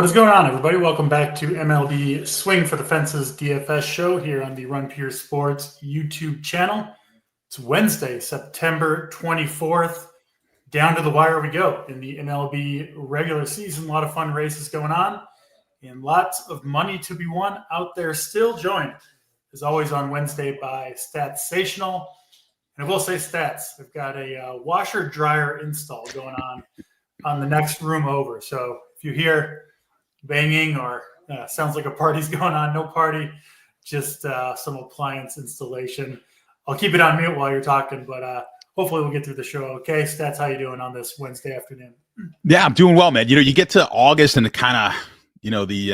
What is going on, everybody? Welcome back to MLB Swing for the Fences DFS show here on the Run Pure Sports YouTube channel. It's Wednesday, September 24th. Down to the wire we go in the MLB regular season. A lot of fun races going on and lots of money to be won out there still. Joined, as always, on Wednesday by Statsational. And I will say stats. I've got a washer-dryer install going on the next room over. So if you hear banging or sounds like a party's going on, no party, just some appliance installation. I'll keep it on mute while you're talking, but hopefully we'll get through the show. Okay, Stats, how you doing on this Wednesday afternoon? Yeah, I'm doing well, man. You get to August and it kind of, the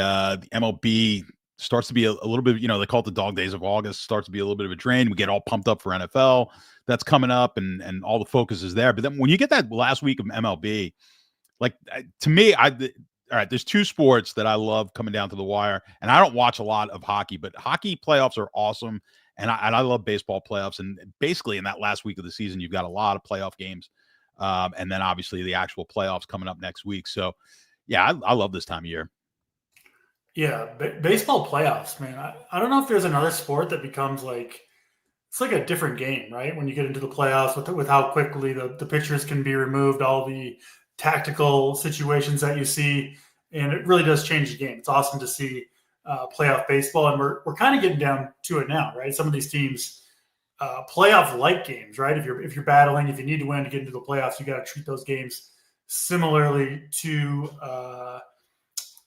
MLB starts to be a little bit, they call it the dog days of August, starts to be a little bit of a drain. We get all pumped up for NFL. That's coming up and all the focus is there. But then when you get that last week of MLB, like to me, all right, there's two sports that I love coming down to the wire, and I don't watch a lot of hockey, but hockey playoffs are awesome, and I love baseball playoffs. And basically in that last week of the season, you've got a lot of playoff games, and then obviously the actual playoffs coming up next week. So, yeah, I love this time of year. Yeah, baseball playoffs, man. I don't know if there's another sport that becomes it's like a different game, right? When you get into the playoffs with how quickly the pitchers can be removed, all the tactical situations that you see, and it really does change the game. It's awesome to see playoff baseball, and we're kind of getting down to it now, right? Some of these teams playoff-like games, right? If you're battling, if you need to win to get into the playoffs, you got to treat those games similarly to the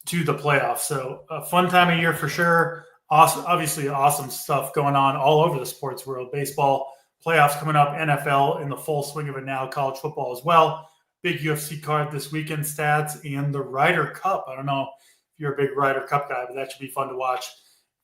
playoffs. So a fun time of year for sure. Awesome, obviously awesome stuff going on all over the sports world. Baseball playoffs coming up, NFL in the full swing of it now, college football as well. Big UFC card this weekend, Stats, and the Ryder Cup. I don't know if you're a big Ryder Cup guy, but that should be fun to watch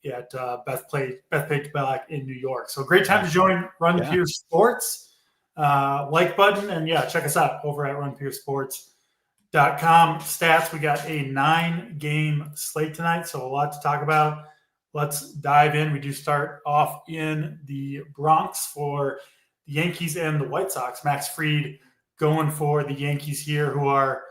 at Bethpage Black in New York. So great time to join Run Pure Sports. Like button, and check us out over at runpuresports.com. Stats, we got a 9-game slate tonight, so a lot to talk about. Let's dive in. We do start off in the Bronx for the Yankees and the White Sox. Max Fried going for the Yankees here, who are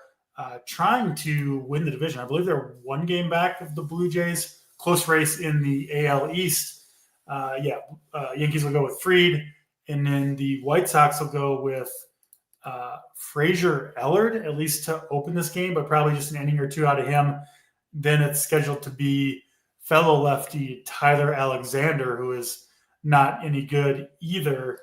trying to win the division. I believe they're 1 game back of the Blue Jays. Close race in the AL East. Yankees will go with Fried, and then the White Sox will go with Frazier Ellard, at least to open this game, but probably just an inning or two out of him. Then it's scheduled to be fellow lefty Tyler Alexander, who is not any good either.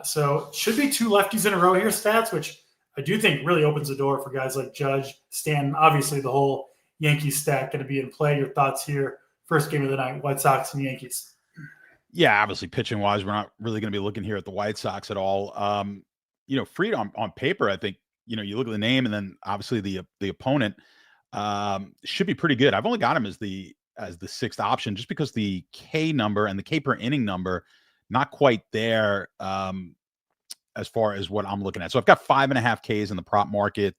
So should be 2 lefties in a row here, Stats, which I do think really opens the door for guys like Judge, Stanton. Obviously, the whole Yankees stack going to be in play. Your thoughts here? First game of the night, White Sox and Yankees. Yeah, obviously pitching-wise, we're not really going to be looking here at the White Sox at all. Fried on paper, I think, you look at the name and then obviously the opponent should be pretty good. I've only got him as the 6th option just because the K number and the K per inning number not quite there as far as what I'm looking at. So I've got 5.5 Ks in the prop market.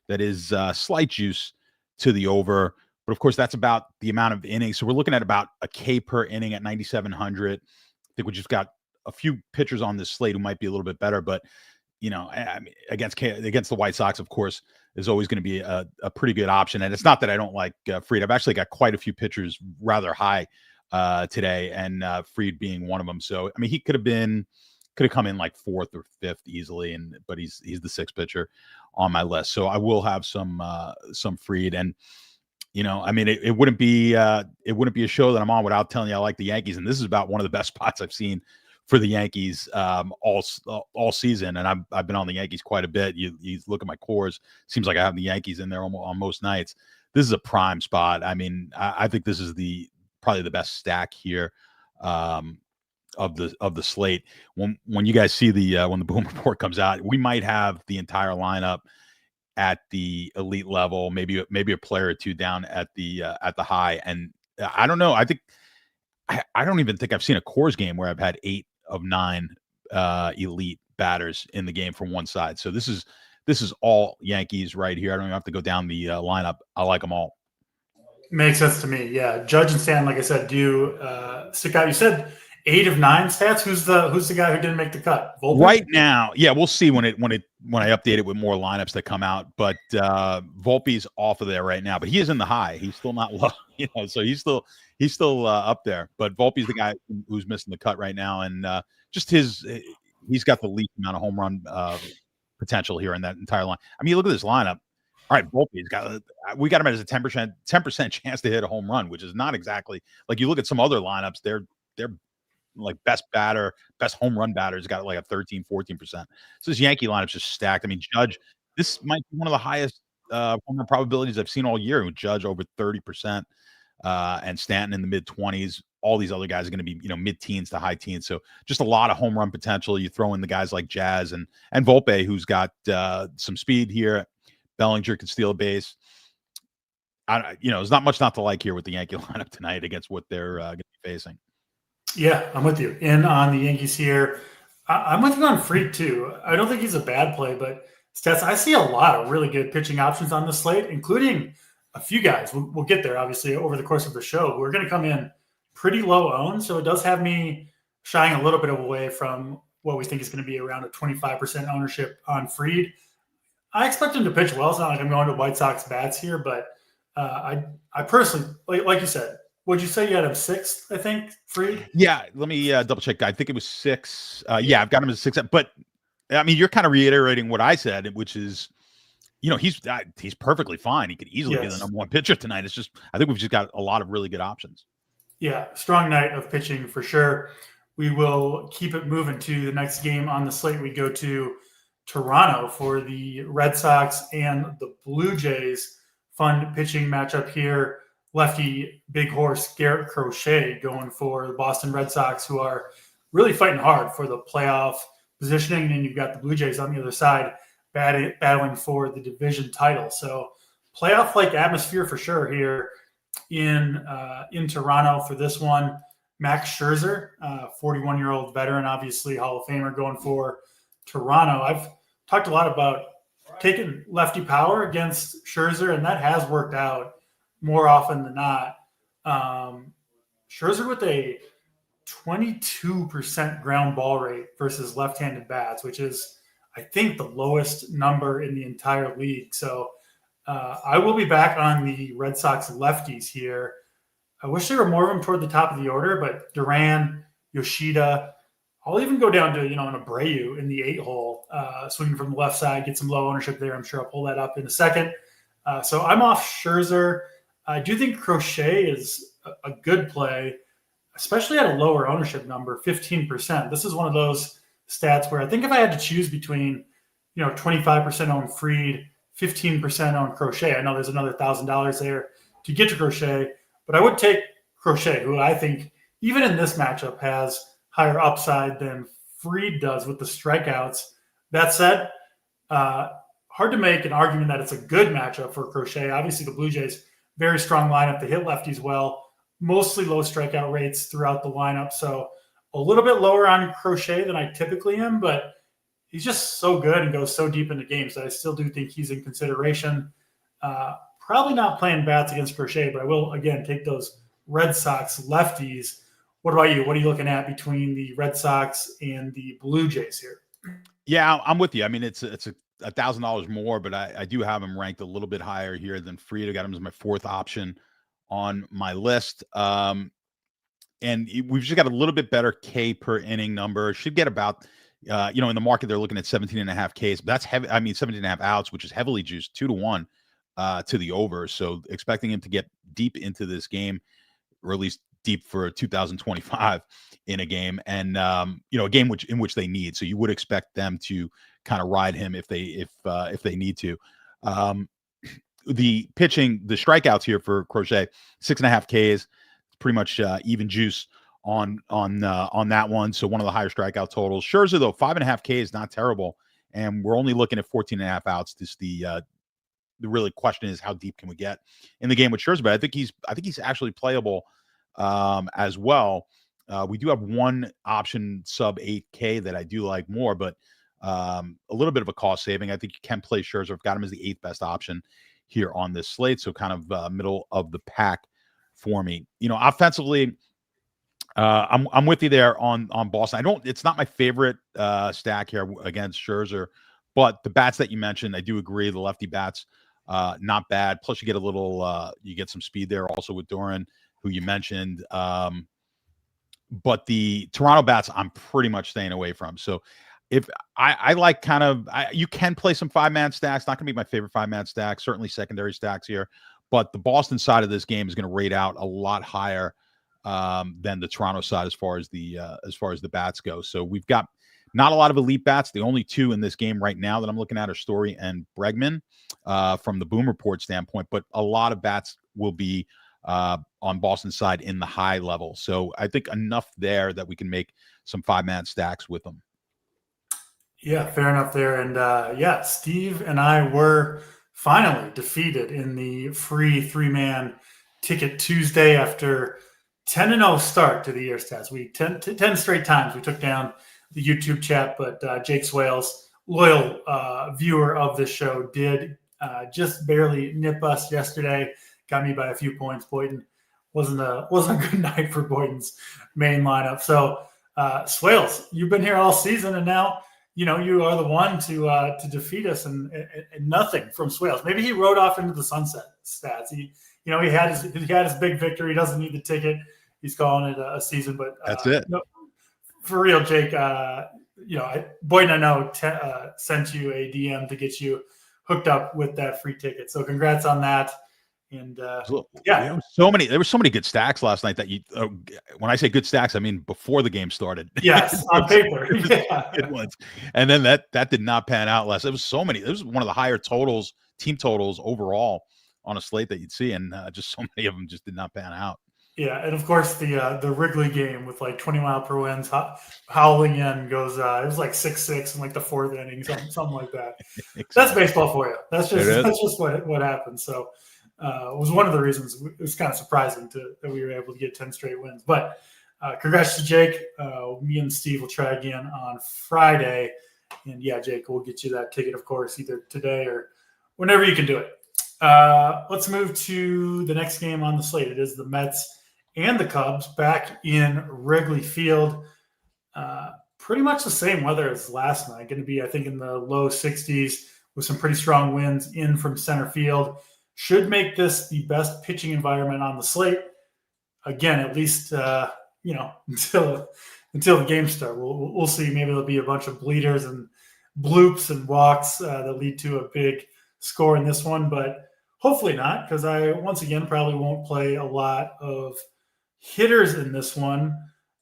That is slight juice to the over. But, of course, that's about the amount of innings. So we're looking at about a K per inning at 9,700. I think we just got a few pitchers on this slate who might be a little bit better. But, I mean, against the White Sox, of course, is always going to be a pretty good option. And it's not that I don't like Fried. I've actually got quite a few pitchers rather high today, and Fried being one of them. So, I mean, he could have come in like 4th or 5th easily, but he's the 6th pitcher on my list. So I will have some Fried, and I mean, it wouldn't be a show that I'm on without telling you I like the Yankees, and this is about one of the best spots I've seen for the Yankees all season, and I've been on the Yankees quite a bit. You look at my cores, seems like I have the Yankees in there on most nights. This is a prime spot. I mean, I think this is probably the best stack here of the slate. When you guys see when the Boom Report comes out, we might have the entire lineup at the elite level, maybe a player or two down at the high. And I don't know. I think I don't even think I've seen a Coors game where I've had 8 of 9 elite batters in the game from one side. So this is all Yankees right here. I don't even have to go down the lineup. I like them all. Makes sense to me. Yeah, Judge and Stan, like I said, do stick out. You said 8 of 9 stats. Who's the guy who didn't make the cut? Volpe? Right now, yeah, we'll see when I update it with more lineups that come out. But Volpe's off of there right now, but he is in the high. He's still not low, so he's still up there. But Volpe's the guy who's missing the cut right now, and just he's got the least amount of home run potential here in that entire line. I mean, look at this lineup. All right, Volpe's we got him as a 10% chance to hit a home run, which is not exactly like you look at some other lineups. They're like best home run batter's got like a 13-14%. So this Yankee lineup's just stacked. I mean, Judge, this might be one of the highest home run probabilities I've seen all year, with Judge over 30%, and Stanton in the mid-20s. All these other guys are going to be, mid-teens to high teens. So just a lot of home run potential. You throw in the guys like Jazz and Volpe, who's got some speed here. Bellinger can steal a base. There's not much not to like here with the Yankee lineup tonight against what they're going to be facing. Yeah, I'm with you. In on the Yankees here. I'm with you on Fried too. I don't think he's a bad play, but stats, I see a lot of really good pitching options on the slate, including a few guys. We'll get there, obviously, over the course of the show, who are going to come in pretty low owned. So it does have me shying a little bit away from what we think is going to be around a 25% ownership on Fried. I expect him to pitch well. It's not like I'm going to White Sox bats here, but I personally, like you said, would you say you had him 6th, I think, Fried? Yeah, let me double check. I think it was 6. Yeah, I've got him as 6. But, I mean, you're kind of reiterating what I said, which is, he's perfectly fine. He could easily be the number 1 pitcher tonight. It's just, I think we've just got a lot of really good options. Yeah, strong night of pitching for sure. We will keep it moving to the next game on the slate. We go to Toronto for the Red Sox and the Blue Jays. Fun pitching matchup here. Lefty big horse Garrett Crochet going for the Boston Red Sox, who are really fighting hard for the playoff positioning. And you've got the Blue Jays on the other side battling for the division title. So playoff-like atmosphere for sure here in Toronto for this one. Max Scherzer, 41-year-old veteran, obviously Hall of Famer, going for Toronto. I've talked a lot about taking lefty power against Scherzer, and that has worked out more often than not. Scherzer with a 22% ground ball rate versus left-handed bats, which is, I think, the lowest number in the entire league. So I will be back on the Red Sox lefties here. I wish there were more of them toward the top of the order, but Duran, Yoshida, I'll even go down to, an Abreu in the 8-hole, swinging from the left side, get some low ownership there. I'm sure I'll pull that up in a second. So I'm off Scherzer. I do think Crochet is a good play, especially at a lower ownership number, 15%. This is one of those stats where I think if I had to choose between, 25% on Fried, 15% on Crochet, I know there's another $1,000 there to get to Crochet, but I would take Crochet, who I think even in this matchup has higher upside than Fried does with the strikeouts. That said, hard to make an argument that it's a good matchup for Crochet. Obviously, the Blue Jays, very strong lineup. They hit lefties well, mostly low strikeout rates throughout the lineup. So a little bit lower on Crochet than I typically am, but he's just so good and goes so deep into games that I still do think he's in consideration. Probably not playing bats against Crochet, but I will, again, take those Red Sox lefties. What about you? What are you looking at between the Red Sox and the Blue Jays here? Yeah, I'm with you. I mean, it's $1,000 more, but I do have him ranked a little bit higher here than Fried. I got him as my 4th option on my list. And we've just got a little bit better K per inning number. Should get about, in the market, they're looking at 17.5 Ks. But that's heavy. I mean, 17.5 outs, which is heavily juiced 2-1 to the over. So expecting him to get deep into this game, or at least deep for 2025 in a game, and a game in which they need. So you would expect them to kind of ride him if they need to. The pitching, the strikeouts here for Crochet, 6.5 Ks, pretty much even juice on that one. So one of the higher strikeout totals. Scherzer though, 5.5 Ks, not terrible, and we're only looking at 14.5 outs. This the really question is, how deep can we get in the game with Scherzer? But I think he's actually playable as well. We do have one option sub 8K that I do like more, but a little bit of a cost saving. I think you can play Scherzer. I've got him as the 8th best option here on this slate. So kind of middle of the pack for me. Offensively, I'm with you there on Boston. It's not my favorite stack here against Scherzer, but the bats that you mentioned, I do agree. The lefty bats, not bad. Plus, you get you get some speed there also with Doran, who you mentioned. But the Toronto bats, I'm pretty much staying away from. So if I like you can play some 5-man stacks. Not going to be my favorite 5-man stack. Certainly secondary stacks here, but the Boston side of this game is going to rate out a lot higher than the Toronto side as far as the bats go. So we've got not a lot of elite bats. The only two in this game right now that I'm looking at are Story and Bregman from the Boom Report standpoint, but a lot of bats will be on Boston's side in the high level. So I think enough there that we can make some 5-man stacks with them. Yeah, fair enough there. And Steve and I were finally defeated in the free 3-man ticket Tuesday after 10-0 start to the year stats. 10 straight times we took down the YouTube chat, but Jake Swales, loyal viewer of this show, did just barely nip us yesterday. Got me by a few points. Boynton wasn't a good night for Boynton's main lineup. So Swales, you've been here all season, and now you are the one to defeat us, and nothing from Swales. Maybe he rode off into the sunset stats. He had his big victory. He doesn't need the ticket. He's calling it a season, but that's it. No, for real, Jake. Boynton, I know sent you a DM to get you hooked up with that free ticket. So congrats on that. And there were so many good stacks last night that when I say good stacks, I mean before the game started. Yes, on paper. Good ones. And then that did not pan out last. It was so many. It was one of the higher team totals overall on a slate that you'd see, and just so many of them just did not pan out. Yeah, and of course the Wrigley game with like 20-mile-per winds howling in goes. It was like 6-6 in like the fourth inning, something like that. Exactly. That's baseball for you. That's just what happened. So it was one of the reasons it was kind of surprising that we were able to get 10 straight wins. But congrats to Jake. Me and Steve will try again on Friday, and yeah, Jake, we'll get you that ticket, of course, either today or whenever you can do it. Let's move to the next game on the slate. It is the Mets and the Cubs back in Wrigley Field. Pretty much the same weather as last night. Going to be, I think, in the low 60s with some pretty strong winds in from center field. Should make this the best pitching environment on the slate. Again, at least until the game start. We'll see. Maybe there'll be a bunch of bleeders and bloops and walks that lead to a big score in this one, but hopefully not, because I once again probably won't play a lot of hitters in this one.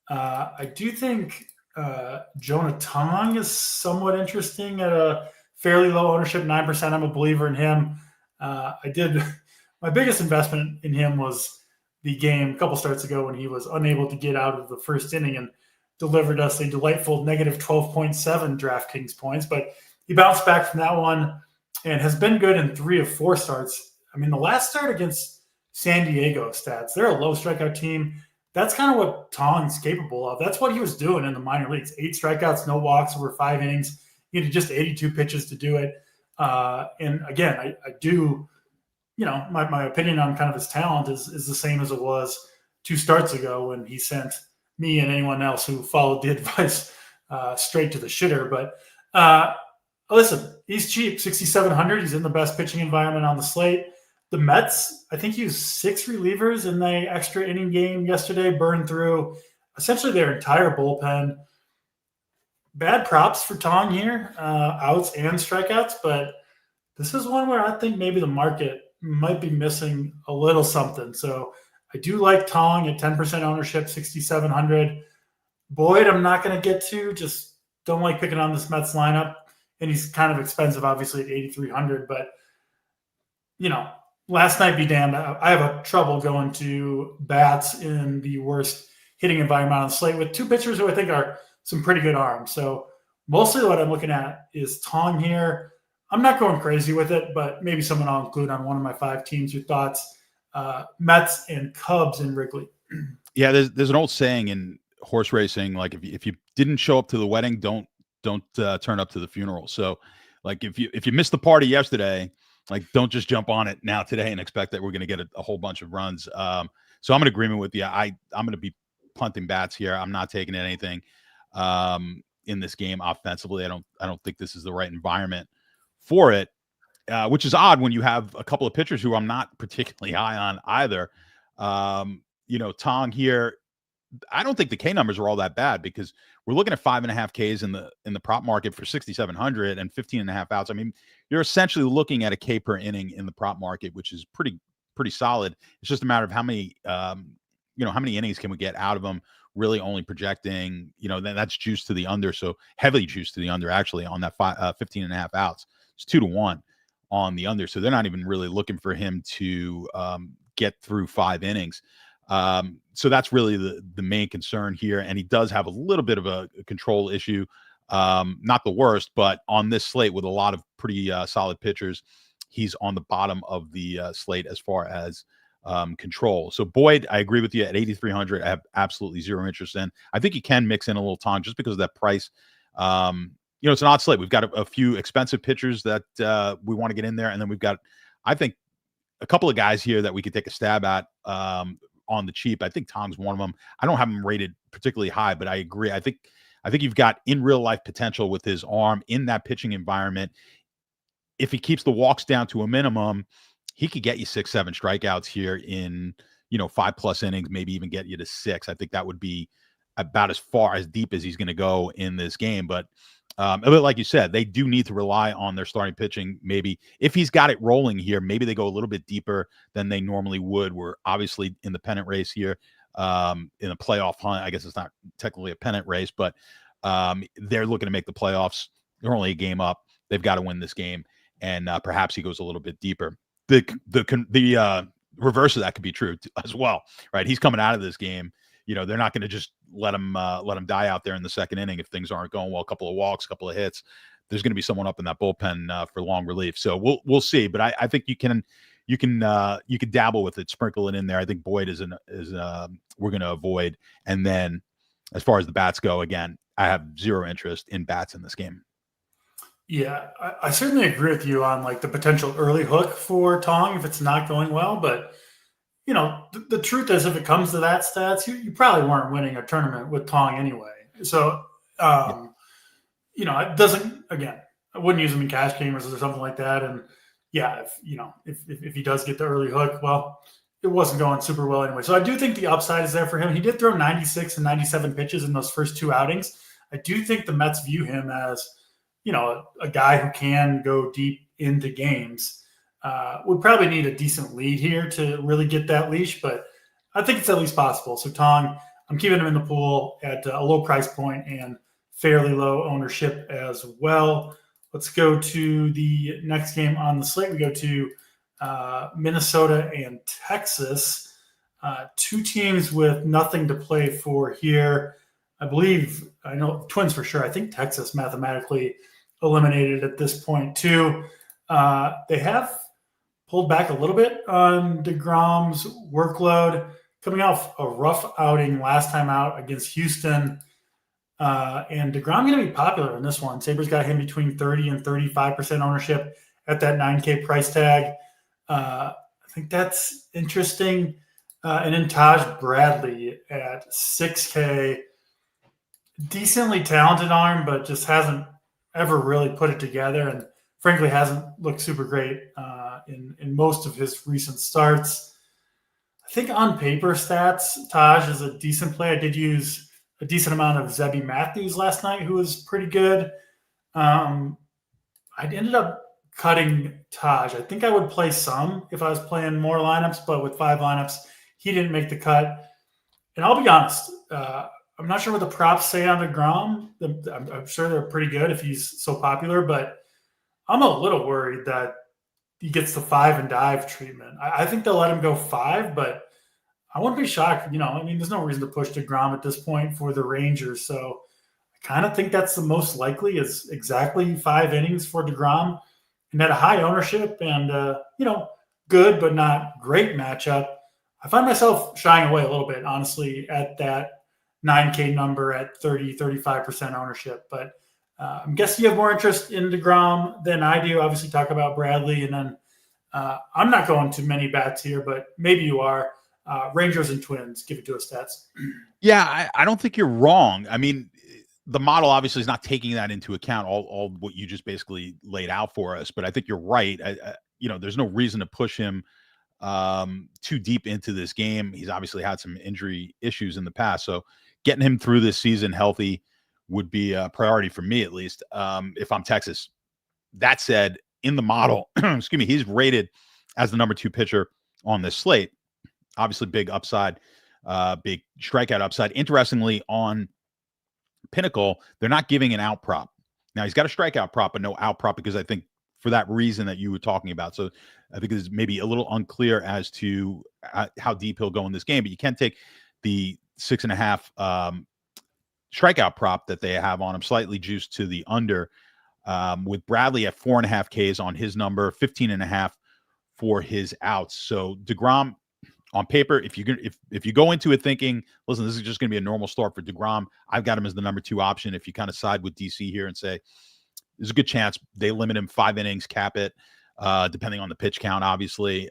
I do think Jonah Tong is somewhat interesting at a fairly low ownership, 9%. I'm a believer in him. My biggest investment in him was the game a couple starts ago when he was unable to get out of the first inning and delivered us a delightful negative 12.7 DraftKings points. But he bounced back from that one and has been good in 3 of 4 starts. I mean, the last start against San Diego stats, they're a low strikeout team. That's kind of what Tong's capable of. That's what he was doing in the minor leagues. 8 strikeouts, no walks over 5 innings. He had just 82 pitches to do it. And again, I do, my opinion on kind of his talent is the same as it was 2 starts ago when he sent me and anyone else who followed the advice straight to the shitter. But listen, he's cheap, 6,700. He's in the best pitching environment on the slate. The Mets, I think, used 6 relievers in the extra inning game yesterday, burned through essentially their entire bullpen. Bad props for Tong here, outs and strikeouts, but this is one where I think maybe the market might be missing a little something. So I do like Tong at 10% ownership, 6,700. Boyd, I'm not going to get to. Just don't like picking on this Mets lineup. And he's kind of expensive, obviously, at 8,300. But, last night be damned. I have a trouble going to bats in the worst hitting environment on the slate with 2 pitchers who I think are some pretty good arms. So mostly what I'm looking at is Tong here. I'm not going crazy with it, but maybe someone I'll include on one of my 5 teams. Your thoughts? Mets and Cubs in Wrigley. Yeah, there's an old saying in horse racing, like if you didn't show up to the wedding, don't turn up to the funeral. So like if you missed the party yesterday, like don't just jump on it now today and expect that we're going to get a whole bunch of runs. So I'm in agreement with you. I'm going to be punting bats here. I'm not taking anything in this game offensively. I don't think this is the right environment for it, which is odd when you have a couple of pitchers who I'm not particularly high on either. Tong here, I don't think the K numbers are all that bad because we're looking at 5.5 Ks in the prop market for 6,700 and 15.5 outs. I mean, you're essentially looking at a K per inning in the prop market, which is pretty solid. It's just a matter of how many innings can we get out of them. Really only projecting, then that's juiced to the under. So heavily juiced to the under actually on that 15.5 outs. It's 2-1 on the under. So they're not even really looking for him to get through 5 innings. So that's really the main concern here. And he does have a little bit of a control issue. Not the worst, but on this slate with a lot of pretty solid pitchers, he's on the bottom of the slate as far as control. So Boyd, I agree with you at 8,300. I have absolutely zero interest in. I think you can mix in a little Tong just because of that price. It's an odd slate. We've got a few expensive pitchers that we want to get in there. And then we've got, I think, a couple of guys here that we could take a stab at on the cheap. I think Tong's one of them. I don't have him rated particularly high, but I agree. I think you've got in real life potential with his arm in that pitching environment. If he keeps the walks down to a minimum, he could get you 6-7 strikeouts here in 5+ innings, maybe even get you to 6. I think that would be about as deep as he's going to go in this game. But a bit like you said, they do need to rely on their starting pitching. Maybe if he's got it rolling here, maybe they go a little bit deeper than they normally would. We're obviously in the pennant race here, in a playoff hunt. I guess it's not technically a pennant race, but they're looking to make the playoffs. They're only a game up. They've got to win this game, and perhaps he goes a little bit deeper. The reverse of that could be true as well, right? He's coming out of this game. They're not going to just let him die out there in the second inning if things aren't going well. A couple of walks, a couple of hits. There's going to be someone up in that bullpen for long relief. So we'll see. But I think you can dabble with it, sprinkle it in there. I think Boyd is we're going to avoid. And then as far as the bats go, again, I have zero interest in bats in this game. Yeah, I certainly agree with you on the potential early hook for Tong if it's not going well. But the truth is, if it comes to that stats, you probably weren't winning a tournament with Tong anyway. So, it doesn't. Again, I wouldn't use him in cash gamers or something like that. And yeah, if he does get the early hook, well, it wasn't going super well anyway. So I do think the upside is there for him. He did throw 96 and 97 pitches in those first 2 outings. I do think the Mets view him as a guy who can go deep into games. Would probably need a decent lead here to really get that leash, but I think it's at least possible. So Tong, I'm keeping him in the pool at a low price point and fairly low ownership as well. Let's go to the next game on the slate. We go to Minnesota and Texas. 2 teams with nothing to play for here. I know Twins for sure. I think Texas mathematically eliminated at this point too. They have pulled back a little bit on DeGrom's workload, coming off a rough outing last time out against Houston. And DeGrom going to be popular in this one. Sabres got him between 30 and 35% ownership at that 9K price tag. I think that's interesting. And then Taj Bradley at 6K. Decently talented arm, but just hasn't ever really put it together, and frankly hasn't looked super great in most of his recent starts. I think on paper stats, Taj is a decent play. I did use a decent amount of Zebby Matthews last night, who was pretty good. I ended up cutting Taj. I think I would play some if I was playing more lineups, but with 5 lineups, he didn't make the cut. And I'll be honest, I'm not sure what the props say on DeGrom. I'm sure they're pretty good if he's so popular, but I'm a little worried that he gets the 5 and dive treatment. I think they'll let him go 5, but I wouldn't be shocked. There's no reason to push DeGrom at this point for the Rangers. So I kind of think that's the most likely is exactly 5 innings for DeGrom and at a high ownership and, good but not great matchup. I find myself shying away a little bit, honestly, at that 9K number at 30, 35% ownership. But I'm guessing you have more interest in DeGrom than I do. Obviously, talk about Bradley. And then I'm not going to many bats here, but maybe you are. Rangers and Twins. Give it to us, stats. Yeah, I don't think you're wrong. I mean, the model obviously is not taking that into account, all what you just basically laid out for us. But I think you're right. There's no reason to push him too deep into this game. He's obviously had some injury issues in the past, so getting him through this season healthy would be a priority for me, at least, if I'm Texas. That said, in the model, excuse me, he's rated as the number 2 pitcher on this slate. Obviously, big upside, big strikeout upside. Interestingly, on Pinnacle, they're not giving an out prop. Now, he's got a strikeout prop, but no out prop, because I think for that reason that you were talking about. So I think it's maybe a little unclear as to how deep he'll go in this game, but you can take the 6.5 strikeout prop that they have on him, slightly juiced to the under, with Bradley at 4.5 Ks on his number, 15.5 for his outs. So DeGrom, on paper, if you go into it thinking, listen, this is just going to be a normal start for DeGrom, I've got him as the number 2 option. If you kind of side with DC here and say there's a good chance they limit him 5 innings, cap it, depending on the pitch count, obviously,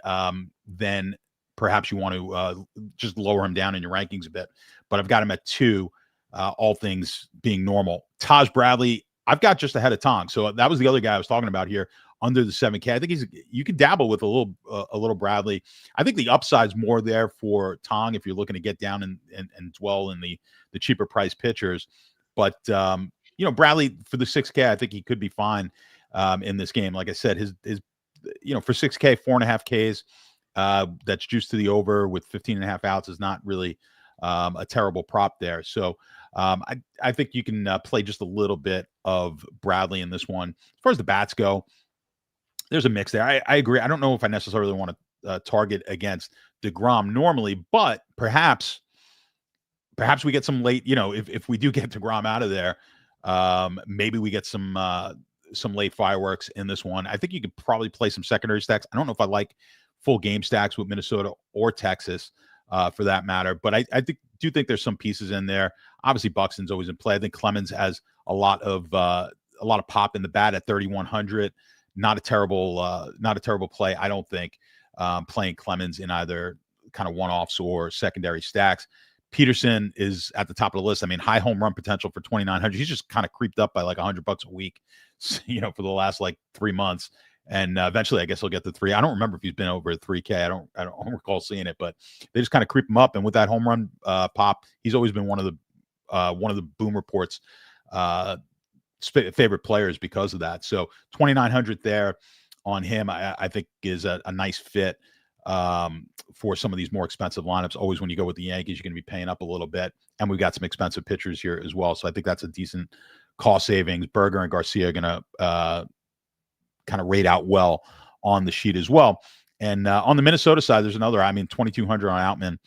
then perhaps you want to just lower him down in your rankings a bit. But I've got him at 2, all things being normal. Taj Bradley, I've got just ahead of Tong. So that was the other guy I was talking about here, under the 7K. I think you could dabble with a little Bradley. I think the upside's more there for Tong if you're looking to get down and dwell in the cheaper price pitchers. But Bradley for the 6K, I think he could be fine in this game. Like I said, his for 6K, 4.5 Ks, that's juiced to the over with 15.5 outs is not really a terrible prop there. So I think you can play just a little bit of Bradley in this one. As far as the bats go, there's a mix there. I agree. I don't know if I necessarily want to target against DeGrom normally, but perhaps we get some late, if we do get DeGrom out of there, maybe we get some late fireworks in this one. I think you could probably play some secondary stacks. I don't know if I like full game stacks with Minnesota or Texas for that matter, but I do think there's some pieces in there. Obviously, Buxton's always in play. I think Clemens has a lot of pop in the bat at 3,100. Not a terrible play, I don't think, playing Clemens in either kind of one-offs or secondary stacks. Peterson is at the top of the list. I mean, high home run potential for 2,900. He's just kind of creeped up by like $100 a week, for the last like 3 months. And eventually, I guess he'll get to 3. I don't remember if he's been over 3K. I don't recall seeing it, but they just kind of creep him up. And with that home run pop, he's always been one of the Boom Report's favorite players because of that. So 2,900 there on him, I think is a nice fit for some of these more expensive lineups. Always when you go with the Yankees, you're going to be paying up a little bit, and we've got some expensive pitchers here as well. So I think that's a decent cost savings. Berger and Garcia are going to kind of rate out well on the sheet as well. And on the Minnesota side, there's another. 2,200 on Outman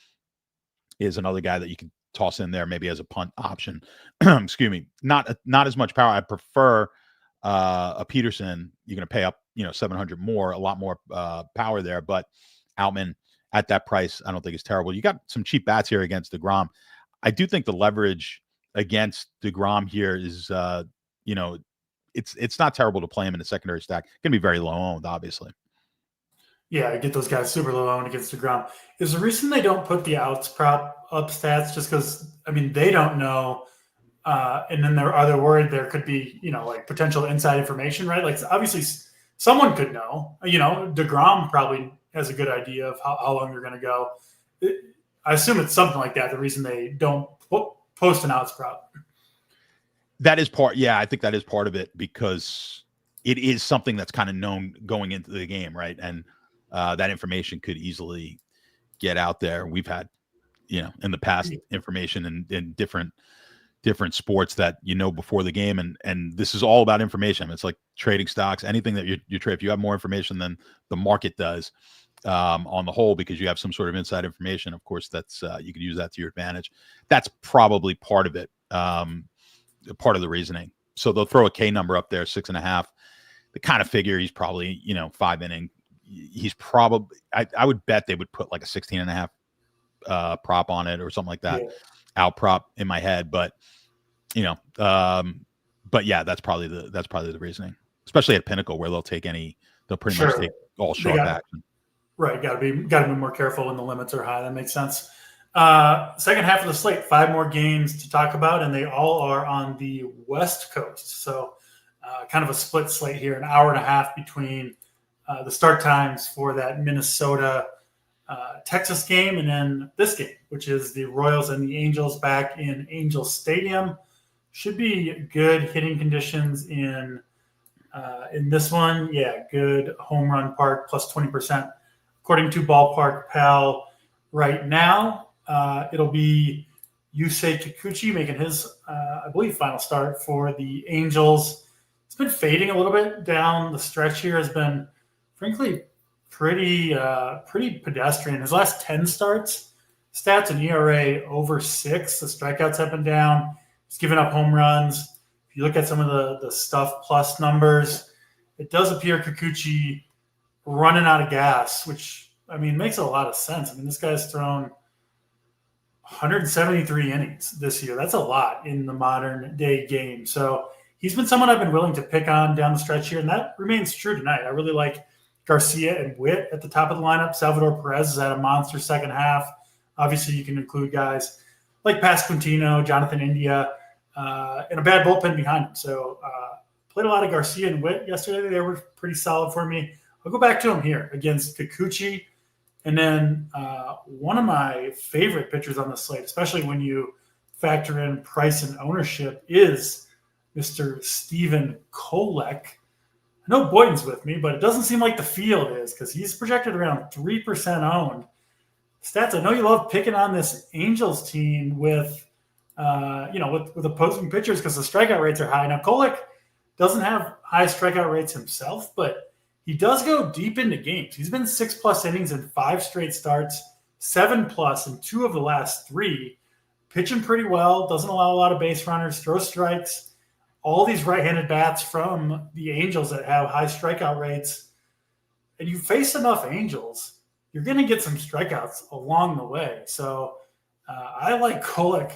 is another guy that you can toss in there maybe as a punt option. Excuse me. Not as much power. I prefer a Peterson. You're going to pay up 700 more, a lot more power there, but Outman at that price I don't think is terrible. You got some cheap bats here against DeGrom. I do think the leverage against DeGrom here is it's not terrible to play him in a secondary stack. Going to be very low owned, obviously. Yeah, get those guys super low owned against DeGrom. Is the reason they don't put the outs prop up stats just because, they don't know, and then they're worried there could be, like potential inside information, right? Like obviously someone could know, DeGrom probably has a good idea of how long they're going to go. I assume it's something like that, the reason they don't post an outs prop. That is part. Yeah, I think that is part of it because it is something that's kind of known going into the game, right? And that information could easily get out there. We've had, in the past information in different sports that before the game, and this is all about information. It's like trading stocks, anything that you trade. If you have more information than the market does on the whole, because you have some sort of inside information, of course, that's you could use that to your advantage. That's probably part of it, part of the reasoning. So they'll throw a K number up there, 6.5. The kind of figure he's probably 5 inning. He's probably I would bet they would put like a 16.5 prop on it or something like that, out prop in my head. But but yeah, that's probably the reasoning, especially at Pinnacle where they'll pretty much take all sharp action. Right, got to be more careful when the limits are high. That makes sense. Second half of the slate, 5 more games to talk about, and they all are on the West Coast. So, kind of a split slate here, an hour and a half between the start times for that Minnesota Texas game, and then this game, which is the Royals and the Angels back in Angel Stadium. Should be good hitting conditions in this one. Yeah, good home run park plus 20%, according to Ballpark Pal. Right now, it'll be Yusei Kikuchi making his, I believe, final start for the Angels. It's been fading a little bit down the stretch here. Has been, frankly, pretty pedestrian. His last 10 starts, stats and ERA over 6. The strikeouts have been down. He's given up home runs. If you look at some of the stuff plus numbers, it does appear Kikuchi running out of gas, which, I mean, makes a lot of sense. I mean, this guy's thrown 173 innings this year. That's a lot in the modern day game. So he's been someone I've been willing to pick on down the stretch here, and that remains true tonight. I really like Garcia and Witt at the top of the lineup. Salvador Perez has had a monster second half. Obviously, you can include guys like Pasquantino, Jonathan India, and a bad bullpen behind him. So played a lot of Garcia and Witt yesterday. They were pretty solid for me. I'll go back to him here against Kikuchi. And then one of my favorite pitchers on the slate, especially when you factor in price and ownership, is Mr. Stephen Kolek. I know Boynton's with me, but it doesn't seem like the field is because he's projected around 3% owned. Stats, I know you love picking on this Angels team with opposing pitchers because the strikeout rates are high. Now, Kolek doesn't have high strikeout rates himself, but he does go deep into games. He's been 6+ innings in 5 straight starts, 7+ in 2 of the last 3, pitching pretty well, doesn't allow a lot of base runners, throws strikes. All these right-handed bats from the Angels that have high strikeout rates, and you face enough Angels, you're going to get some strikeouts along the way. So I like Kolek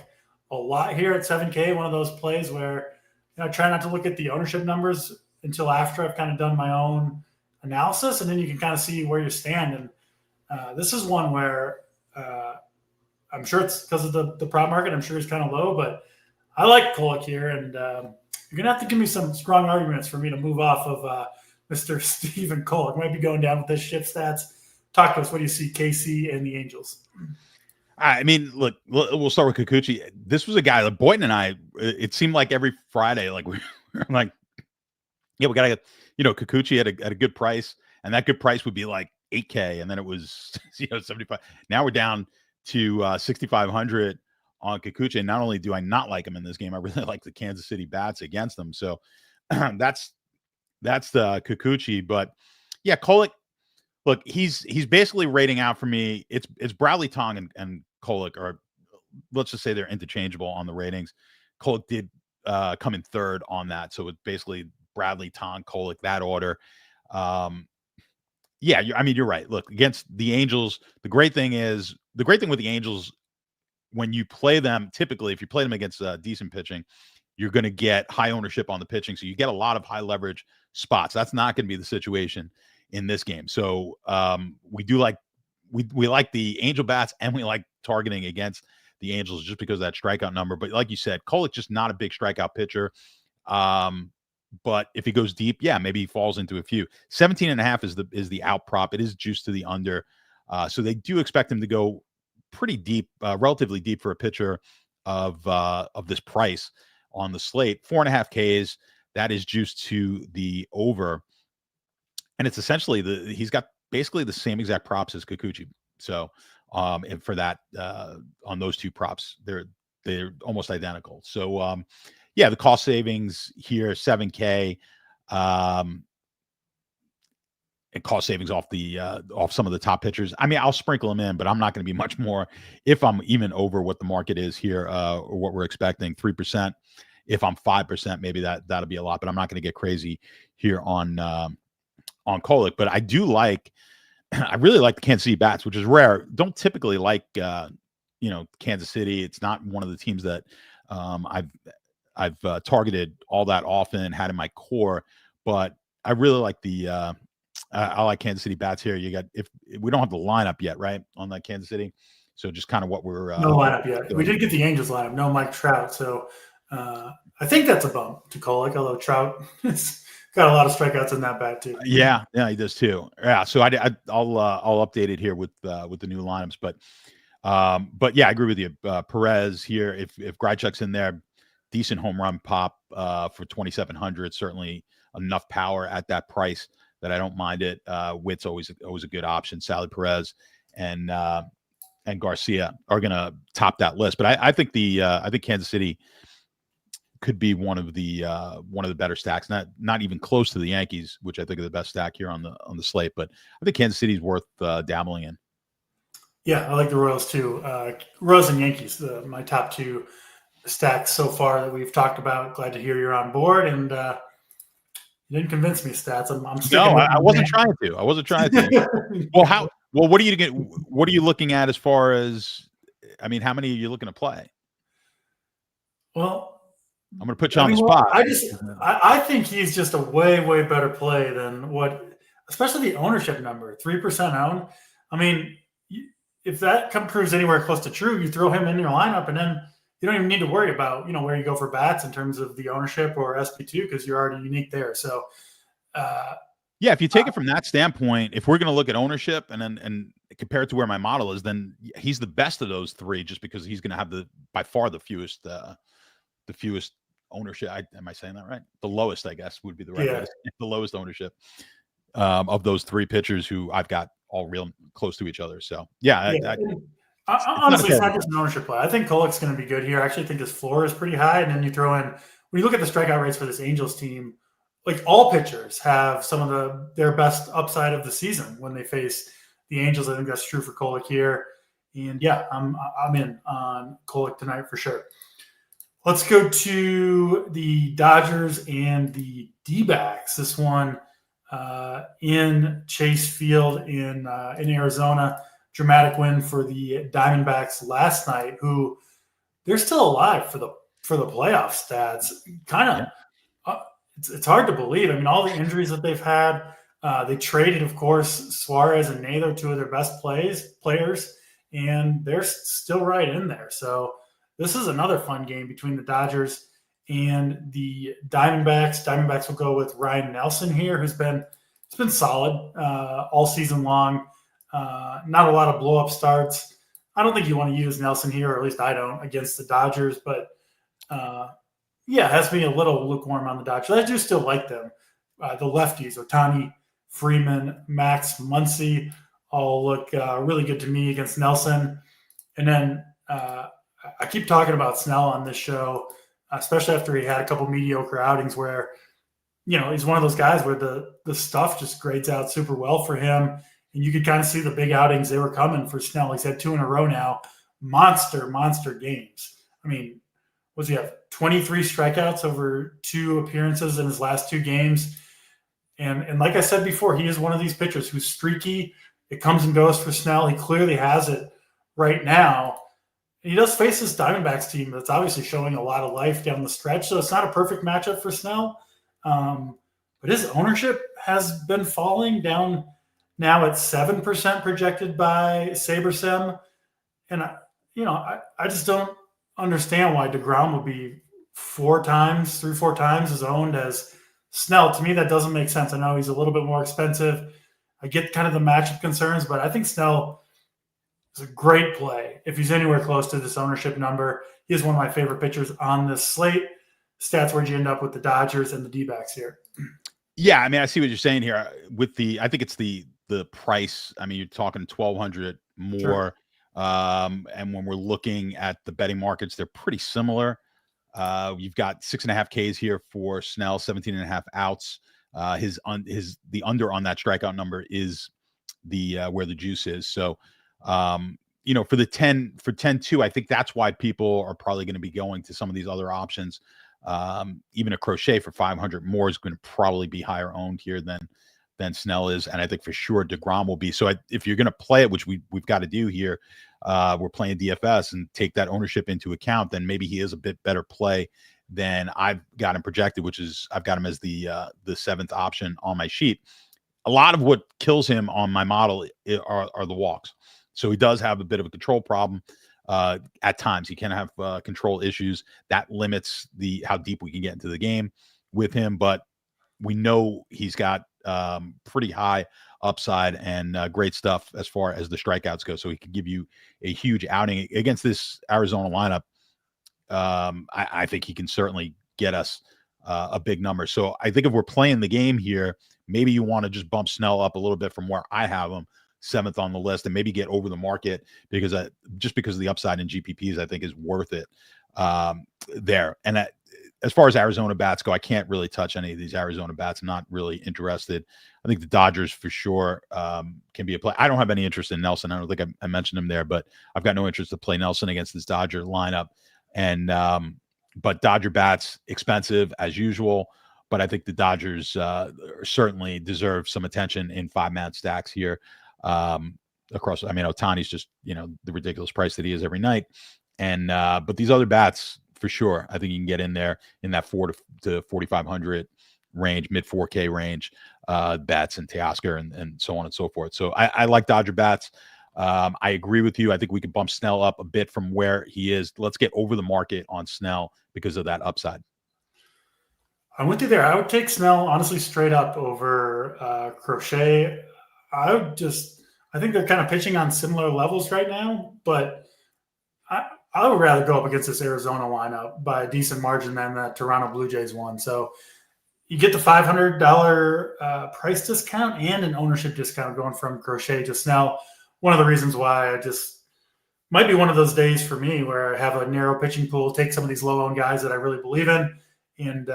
a lot here at 7K, one of those plays where I try not to look at the ownership numbers until after I've kind of done my own analysis, and then you can kind of see where you stand. And this is one where I'm sure it's because of the prop market. I'm sure it's kind of low, but I like Kolek here, and you're going to have to give me some strong arguments for me to move off of Mr. Stephen Kolek. Might be going down with this ship stats. Talk to us. What do you see, KC and the Angels? I mean, look, we'll start with Kikuchi. This was a guy that Boynton and I, it seemed like every Friday, like we were like, yeah, we got to get, Kikuchi at a good price. And that good price would be like 8K. And then it was, 75. Now we're down to 6,500 on Kikuchi. And not only do I not like him in this game, I really like the Kansas City bats against them. So that's the Kikuchi. But yeah, Kolek, look, he's basically rating out for me. It's Bradley Tong and Kolek, or let's just say they're interchangeable on the ratings. Kolek did come in third on that, so it's basically Bradley, Tong, Kolek, that order. Yeah, you're right. Look, against the Angels, the great thing with the Angels, when you play them, typically if you play them against decent pitching, you're going to get high ownership on the pitching, so you get a lot of high leverage spots. That's not going to be the situation in this game. So we do like we like the Angel bats, and we like targeting against the Angels just because of that strikeout number. But like you said, Kolek just not a big strikeout pitcher. But if he goes deep, yeah, maybe he falls into a few. 17.5 is the out prop. It is juiced to the under. So they do expect him to go pretty deep, relatively deep for a pitcher of this price on the slate. 4.5 Ks, that is juiced to the over. And it's essentially he's got basically the same exact props as Kikuchi. So and for that on those two props, they're almost identical. So yeah, the cost savings here, 7K, and cost savings off some of the top pitchers. I mean, I'll sprinkle them in, but I'm not going to be much more if I'm even over what the market is here, or what we're expecting, 3%. If I'm 5%, maybe that'll be a lot, but I'm not going to get crazy here on Kolek. But I really like the Kansas City bats, which is rare. Don't typically like Kansas City. It's not one of the teams that I've targeted all that often, had in my core, but I really like the I like Kansas City bats here. You got, if we don't have the lineup yet, right, on that Kansas City. So just kind of what we're no lineup yet. We did get the Angels lineup, no Mike Trout. So I think that's a bump to Kolek, although Trout has got a lot of strikeouts in that bat too. Yeah, he does too. Yeah, so I'll update it here with the new lineups, but yeah, I agree with you. Perez here, if Grichuk's in there, decent home run pop for 2,700. Certainly enough power at that price that I don't mind it. Witt's always a good option. Sally Perez and Garcia are going to top that list. But I think I think Kansas City could be one of the better stacks. Not even close to the Yankees, which I think are the best stack here on the slate. But I think Kansas City's worth dabbling in. Yeah, I like the Royals too. Royals and Yankees, my top two stacks so far that we've talked about. Glad to hear you're on board, and you didn't convince me, Stats. I'm sticking no, with I wasn't trying to. I wasn't trying to. Well, what are you what are you looking at as far as? I mean, how many are you looking to play? Well, I'm going to put you on the spot. I think he's just a way better play than what, especially the ownership number, 3% owned. I mean, if that proves anywhere close to true, you throw him in your lineup, and then you don't even need to worry about where you go for bats in terms of the ownership or SP2 because you're already unique there. So, yeah, if you take it from that standpoint, if we're going to look at ownership and compare it to where my model is, then he's the best of those three, just because he's going to have by far the fewest ownership. Am I saying that right? The lowest, I guess, would be the right way. The lowest ownership of those three pitchers who I've got all real close to each other. So yeah. Honestly, it's not just an ownership play. I think Kolek's going to be good here. I actually think his floor is pretty high. And then you throw in, when you look at the strikeout rates for this Angels team, like all pitchers have some of their best upside of the season when they face the Angels. I think that's true for Kolek here. And yeah, I'm in on Kolek tonight for sure. Let's go to the Dodgers and the D-backs. This one in Chase Field in Arizona. Dramatic win for the Diamondbacks last night, who they're still alive for the playoff stats. Kind of, it's hard to believe. I mean, all the injuries that they've had. They traded, of course, Suarez and Naylor, two of their best players, and they're still right in there. So this is another fun game between the Dodgers and the Diamondbacks. Diamondbacks will go with Ryan Nelson here, who's been solid all season long. Not a lot of blow-up starts. I don't think you want to use Nelson here, or at least I don't, against the Dodgers. But, it has to be a little lukewarm on the Dodgers. I do still like them. The lefties, Ohtani, Freeman, Max, Muncy, all look really good to me against Nelson. And then I keep talking about Snell on this show, especially after he had a couple mediocre outings where, he's one of those guys where the stuff just grades out super well for him. And you could kind of see the big outings they were coming for Snell. He's had two in a row now. Monster games. I mean, what does he have? 23 strikeouts over two appearances in his last two games. And like I said before, he is one of these pitchers who's streaky. It comes and goes for Snell. He clearly has it right now. And he does face this Diamondbacks team that's obviously showing a lot of life down the stretch. So it's not a perfect matchup for Snell. But his ownership has been falling down now at 7% projected by SaberSim. And, I just don't understand why DeGrom would be 3-4 times as owned as Snell. To me, that doesn't make sense. I know he's a little bit more expensive. I get kind of the matchup concerns, but I think Snell is a great play if he's anywhere close to this ownership number. He is one of my favorite pitchers on this slate. Stats, where'd you end up with the Dodgers and the D-backs here? Yeah, I mean, I see what you're saying here. I think it's the price. I mean, you're talking 1,200 more. Sure. And when we're looking at the betting markets, they're pretty similar. You've got 6.5 Ks here for Snell, 17.5 outs. The under on that strikeout number is the where the juice is. So, for 10-2, I think that's why people are probably going to be going to some of these other options. Even a Crochet for 500 more is going to probably be higher owned here than Snell is, and I think for sure DeGrom will be. So if you're going to play it, which we've got to do here, we're playing DFS and take that ownership into account, then maybe he is a bit better play than I've got him projected, which is I've got him as the seventh option on my sheet. a lot of what kills him on my model are the walks. So he does have a bit of a control problem. At times he can have control issues that limits how deep we can get into the game with him. But we know he's got pretty high upside and great stuff as far as the strikeouts go. So he can give you a huge outing against this Arizona lineup. I think he can certainly get us a big number. So I think if we're playing the game here, maybe you want to just bump Snell up a little bit from where I have him, 7th on the list, and maybe get over the market because just because of the upside in GPPs, I think is worth it there. And as far as Arizona bats go, I can't really touch any of these Arizona bats. I'm not really interested. I think the Dodgers for sure can be a play. I don't have any interest in Nelson. I don't think I mentioned him there, but I've got no interest to play Nelson against this Dodger lineup. And but Dodger bats expensive as usual. But I think the Dodgers certainly deserve some attention in 5-man stacks here. Across, I mean, Ohtani's just the ridiculous price that he is every night, and but these other bats for sure, I think you can get in there in that 4 to 4,500 range, mid 4K range, bats and Teoscar and so on and so forth. So I like Dodger bats. I agree with you. I think we could bump Snell up a bit from where he is. Let's get over the market on Snell because of that upside. I'm with you there. I would take Snell, honestly, straight up over Crochet. I think they're kind of pitching on similar levels right now, but I would rather go up against this Arizona lineup by a decent margin than that Toronto Blue Jays one. So you get the $500 price discount and an ownership discount going from Crochet to Snell. One of the reasons why I just might be one of those days for me where I have a narrow pitching pool, take some of these low-owned guys that I really believe in, and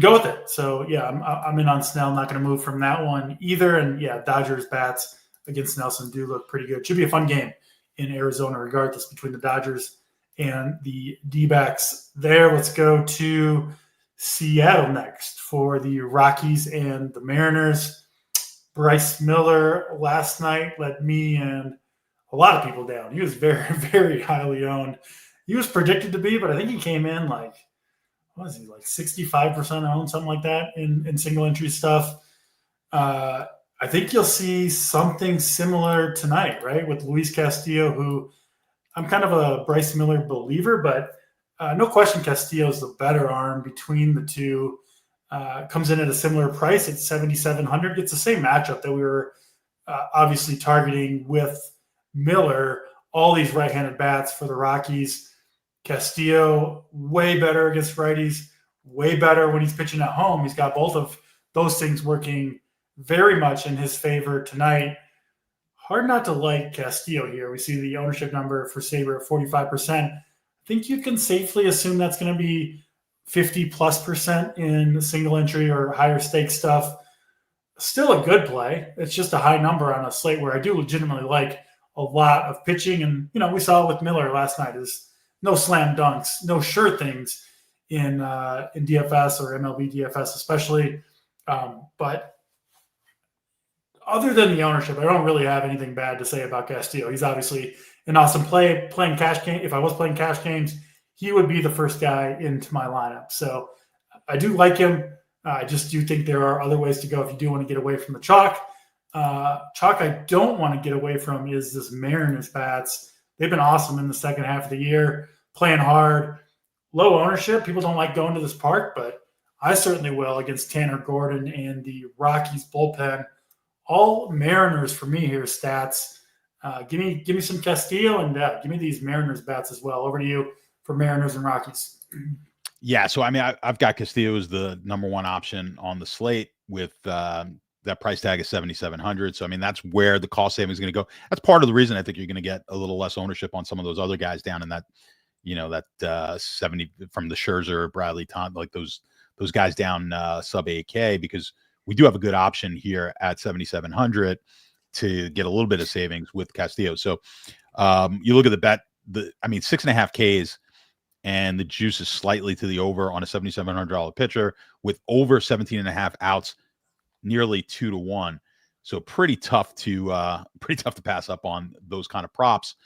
go with it. So yeah, I'm in on Snell. Not going to move from that one either. And yeah, Dodgers bats against Nelson do look pretty good. Should be a fun game in Arizona, regardless, between the Dodgers and the D-backs there. Let's go to Seattle next for the Rockies and the Mariners. Bryce Miller last night let me and a lot of people down. He was very, very highly owned. He was predicted to be, but I think he came in like 65% owned, something like that in single entry stuff. I think you'll see something similar tonight, right? With Luis Castillo, who I'm kind of a Bryce Miller believer, but no question Castillo's the better arm between the two. Comes in at a similar price at 7,700. It's the same matchup that we were obviously targeting with Miller. All these right-handed bats for the Rockies. Castillo, way better against righties, way better when he's pitching at home. He's got both of those things working very much in his favor tonight. Hard not to like Castillo here. We see the ownership number for Sabre at 45%. I think you can safely assume that's going to be 50+% in single entry or higher stake stuff. Still a good play. It's just a high number on a slate where I do legitimately like a lot of pitching. And, we saw with Miller last night is no slam dunks, no sure things in DFS or MLB DFS especially. But other than the ownership, I don't really have anything bad to say about Castillo. He's obviously an awesome play. Playing cash game, if I was playing cash games, he would be the first guy into my lineup. So I do like him. I just do think there are other ways to go if you do want to get away from the chalk. Chalk I don't want to get away from is this Mariners bats. They've been awesome in the second half of the year, playing hard, low ownership. People don't like going to this park, but I certainly will against Tanner Gordon and the Rockies bullpen. All Mariners for me here, stats. Give me some Castillo and give me these Mariners bats as well. Over to you for Mariners and Rockies. Yeah, so I mean, I've got Castillo as the number one option on the slate with that price tag is 7,700. So I mean, that's where the cost savings is going to go. That's part of the reason I think you're going to get a little less ownership on some of those other guys down in that, that 70 from the Scherzer, Bradley, Tom, like those guys down sub 8K, because we do have a good option here at 7,700 to get a little bit of savings with Castillo. So you look at the bet, 6.5 Ks. And the juice is slightly to the over on a $7,700 pitcher with over 17.5 outs, nearly 2-1. So pretty tough to pass up on those kind of props.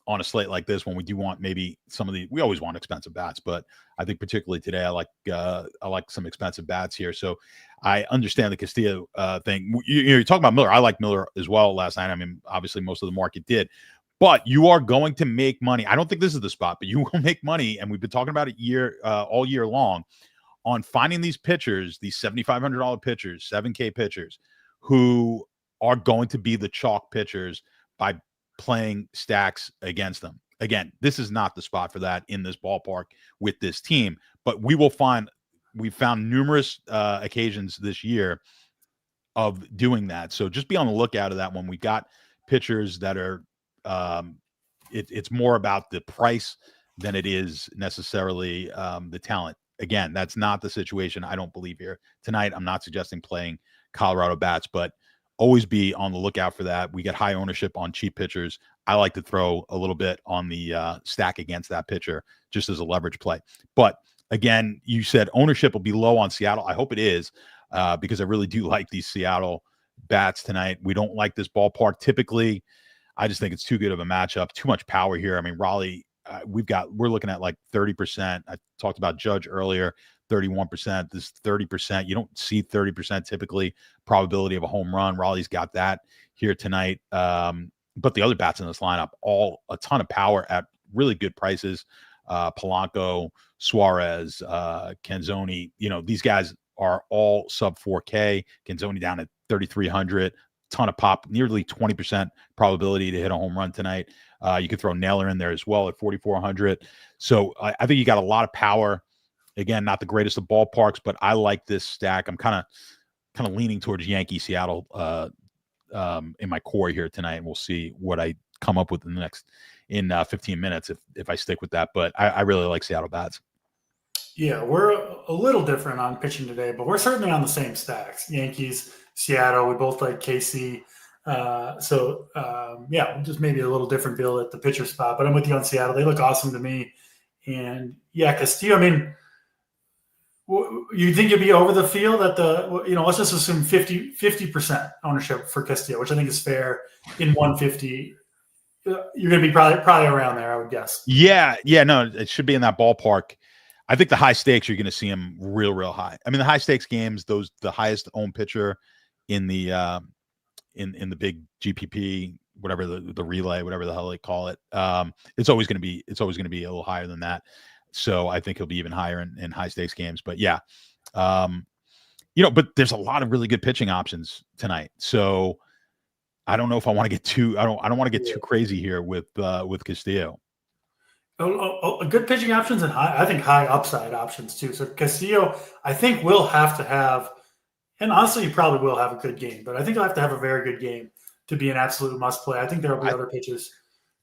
on a slate like this when we do want maybe we always want expensive bats, but I think particularly today I like some expensive bats here. So I understand the Castillo thing. You're talking about Miller. I like Miller as well last night. I mean, obviously most of the market did, but you are going to make money. I don't think this is the spot, but you will make money, and we've been talking about it all year long on finding these pitchers, these $7,500 pitchers, 7K pitchers, who are going to be the chalk pitchers by playing stacks against them. Again, this is not the spot for that in this ballpark with this team, but we've found numerous occasions this year of doing that. So just be on the lookout of that when we got pitchers that are, it's more about the price than it is necessarily the talent. Again, that's not the situation, I don't believe, here tonight. I'm not suggesting playing Colorado bats, but always be on the lookout for that. We get high ownership on cheap pitchers. I like to throw a little bit on the stack against that pitcher just as a leverage play. But again, you said ownership will be low on Seattle. I hope it is because I really do like these Seattle bats tonight. We don't like this ballpark typically. I just think it's too good of a matchup, too much power here. I mean, Raleigh, we're looking at like 30%. I talked about Judge earlier, 31%. This 30%. You don't see 30% typically probability of a home run. Raleigh's got that here tonight. But the other bats in this lineup, all a ton of power at really good prices. Polanco, Suarez, Canzoni, these guys are all sub 4K. Canzoni down at 3,300. Ton of pop, nearly 20% probability to hit a home run tonight. You could throw Naylor in there as well at 4,400. So I think you got a lot of power. Again, not the greatest of ballparks, but I like this stack. I'm kind of leaning towards Yankee Seattle in my core here tonight, and we'll see what I come up with in 15 minutes if I stick with that. But I really like Seattle bats. Yeah, we're a little different on pitching today, but we're certainly on the same stacks. Yankees, Seattle, we both like KC. Just maybe a little different feel at the pitcher spot, but I'm with you on Seattle. They look awesome to me. And yeah, Castillo, I mean, you think you'd be over the field at let's just assume 50% ownership for Castillo, which I think is fair in 150. You're going to be probably around there, I would guess. Yeah. No, it should be in that ballpark. I think the high stakes, you're going to see him real high. I mean, the high stakes games, the highest owned pitcher in the in the big GPP, whatever the relay, whatever the hell they call it, it's always going to be a little higher than that. So I think he'll be even higher in high stakes games. But yeah, but there's a lot of really good pitching options tonight. So I don't know if I want to get too. I don't want to get too crazy here with Castillo. Good pitching options and I think high upside options too. So Castillo, I think will have to have, and honestly, he probably will have a good game, but I think he'll have to have a very good game to be an absolute must play. I think there will be other pitches.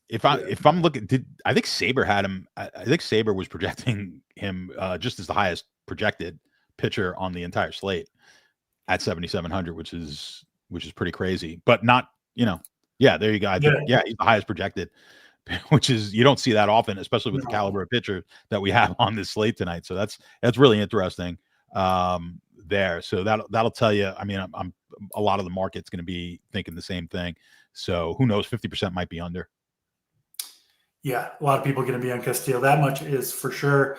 If I'm looking, I think Saber had him. I think Saber was projecting him just as the highest projected pitcher on the entire slate at 7,700, which is pretty crazy, but not, yeah, there you go. I think, he's the highest projected, which is, you don't see that often, especially with the caliber of pitcher that we have on this slate tonight. So that's really interesting there. So that'll tell you, I mean, I'm a lot of the market's going to be thinking the same thing. So who knows, 50% might be under. Yeah, a lot of people are going to be on Castillo. That much is for sure.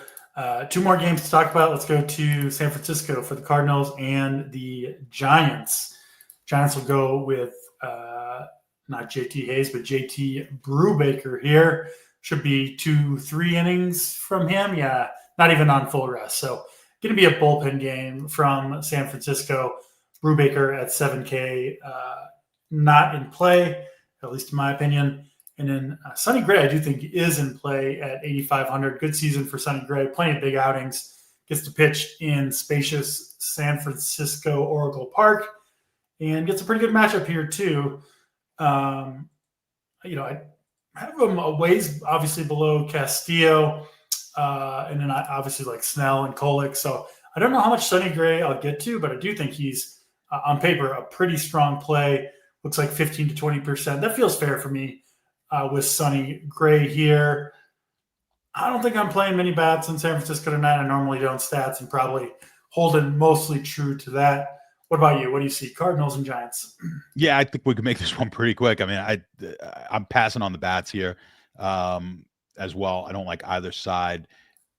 Two more games to talk about. Let's go to San Francisco for the Cardinals and the Giants. Giants will go with not JT Hayes, but JT Brubaker here. Should be 2-3 innings from him. Yeah, not even on full rest. So going to be a bullpen game from San Francisco. Brubaker at 7K, not in play, at least in my opinion. And then Sonny Gray, I do think, is in play at 8,500. Good season for Sonny Gray. Plenty of big outings. Gets to pitch in spacious San Francisco Oracle Park and gets a pretty good matchup here too. I have him a ways obviously below Castillo, and then I obviously like Snell and Kolick. So I don't know how much Sonny Gray I'll get to, but I do think he's on paper a pretty strong play. Looks like 15 to 20%. That feels fair for me with Sonny Gray here. I don't think I'm playing many bats in San Francisco tonight. I normally don't stats and probably holding mostly true to that. What about you? What do you see? Cardinals and Giants. Yeah, I think we could make this one pretty quick. I mean, I'm passing on the bats here. as well. I don't like either side.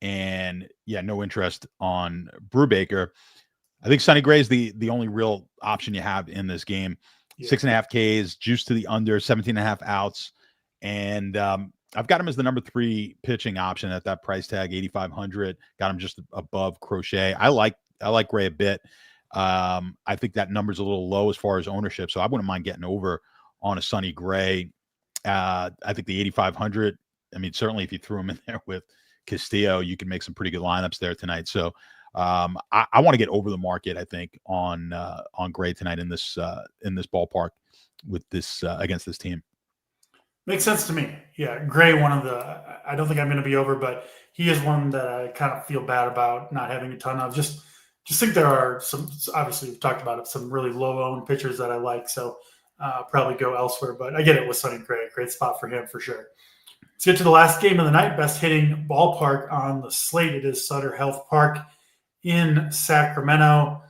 And yeah, no interest on Brubaker. I think Sonny Gray is the only real option you have in this game. Yeah. 6.5 Ks, juice to the under, 17.5 outs. And I've got him as the number 3 pitching option at that price tag, 8,500. Got him just above Crochet. I like Gray a bit. I think that number's a little low as far as ownership, so I wouldn't mind getting over on a Sonny Gray. I think the 8,500. I mean, certainly if you threw him in there with Castillo, you can make some pretty good lineups there tonight. So I want to get over the market, I think, on Gray tonight in this ballpark with this against this team. Makes sense to me. Yeah, Gray, I don't think I'm going to be over, but he is one that I kind of feel bad about not having a ton of. Just think there are some, obviously we've talked about it, some really low-owned pitchers that I like, so probably go elsewhere. But I get it with Sonny Gray. Great spot for him for sure. Let's get to the last game of the night. Best hitting ballpark on the slate. It is Sutter Health Park in Sacramento